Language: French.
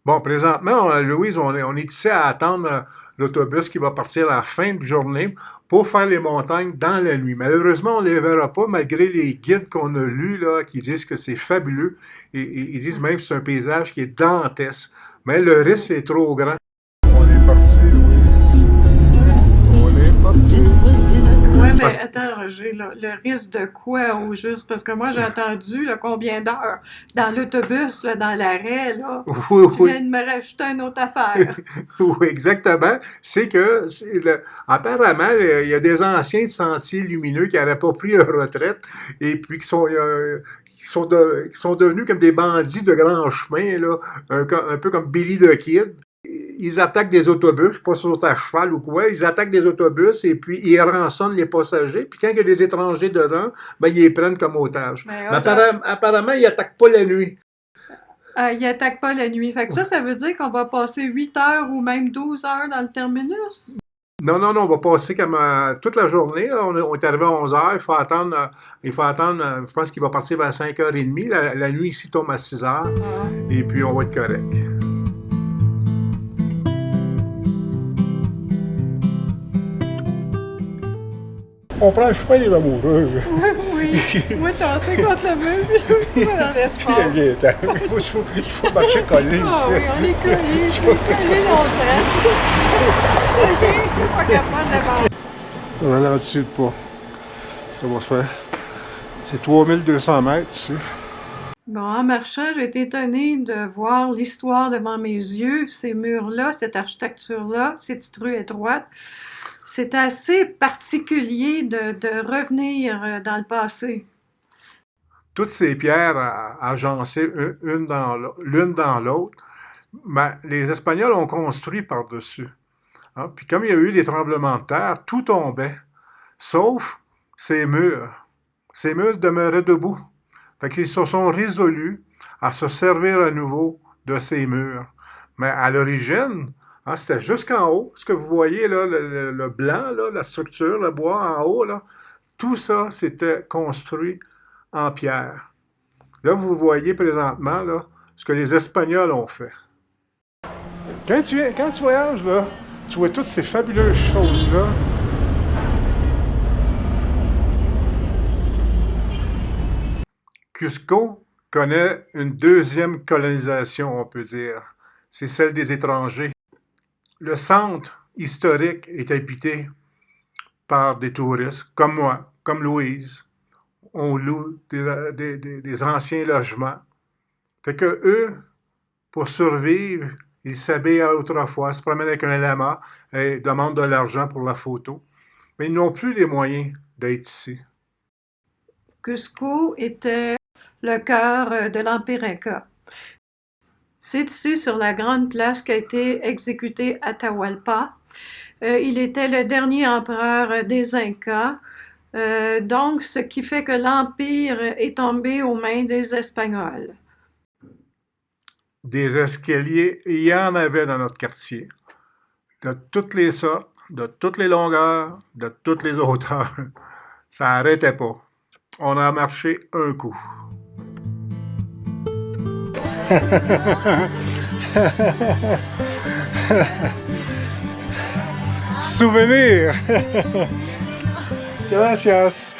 Bon, présentement, Louise, on est ici à attendre l'autobus qui va partir à la fin de journée pour faire les montagnes dans la nuit. Malheureusement, on ne les verra pas, malgré les guides qu'on a lus, là, qui disent que c'est fabuleux. Et ils disent même que c'est un paysage qui est dantesque. Mais le risque est trop grand. On est parti, oui. On est parti. Ouais, mais Parce- attends, Roger, là, le risque de quoi au juste? Parce que moi, j'ai attendu là, combien d'heures dans l'autobus, là, dans l'arrêt, là. Oui, Tu oui. viens de me rajouter une autre affaire. Oui, exactement. C'est que, apparemment, il y a des anciens de sentiers lumineux qui n'auraient pas pris leur retraite et puis qui sont devenus comme des bandits de grand chemin, là, un peu comme Billy the Kid. Ils attaquent des autobus, pas sur à cheval ou quoi, ils attaquent des autobus et puis ils rançonnent les passagers. Puis quand il y a des étrangers dedans, ben, ils les prennent comme otages. Mais Mais apparemment, ils n'attaquent pas la nuit. il attaque pas la nuit. Fait que ça veut dire qu'on va passer 8 heures ou même 12 heures dans le terminus. Non, non, non, on va passer comme toute la journée. Là. On est arrivé à 11 heures. Je pense qu'il va partir vers 5h30. La nuit ici tombe à 6 heures. Ah. Et puis, on va être correct. On prend le chemin des amoureux. Oui, moi, tassé contre le mur, puis je vais dans l'espace. Il faut marcher collé Ah ici. oui, on est collés, collés longtemps. Roger, c'est pas capable de voir. On a là-dessus pas. Ça va se faire. C'est 3200 mètres ici. Bon, en marchant, j'ai été étonnée de voir l'histoire devant mes yeux, ces murs-là, cette architecture-là, ces petites rues étroites. C'est assez particulier de revenir dans le passé. Toutes ces pierres agencées l'une dans l'autre, ben, les Espagnols ont construit par-dessus. Hein? Puis comme il y a eu des tremblements de terre, tout tombait, sauf ces murs. Ces murs demeuraient debout. Fait qu'ils se sont résolus à se servir à nouveau de ces murs. Mais à l'origine, hein, c'était jusqu'en haut. Ce que vous voyez là, le blanc, là, la structure, le bois en haut, là, tout ça, c'était construit en pierre. Là, vous voyez présentement là, ce que les Espagnols ont fait. Quand tu voyages, là, tu vois toutes ces fabuleuses choses-là. Cusco connaît une deuxième colonisation, on peut dire. C'est celle des étrangers. Le centre historique est habité par des touristes, comme moi, comme Louise. On loue des anciens logements. Fait que eux, pour survivre, ils s'habillent autrefois, se promènent avec un lama et demandent de l'argent pour la photo. Mais ils n'ont plus les moyens d'être ici. Cusco était le cœur de l'Empire Inca. C'est ici, sur la grande place, qu'a été exécuté Atahualpa. Il était le dernier empereur des Incas. Donc, ce qui fait que l'Empire est tombé aux mains des Espagnols. Des escaliers, il y en avait dans notre quartier. De toutes les sortes, de toutes les longueurs, de toutes les hauteurs. Ça n'arrêtait pas. On a marché un coup. Souvenir. Gracias.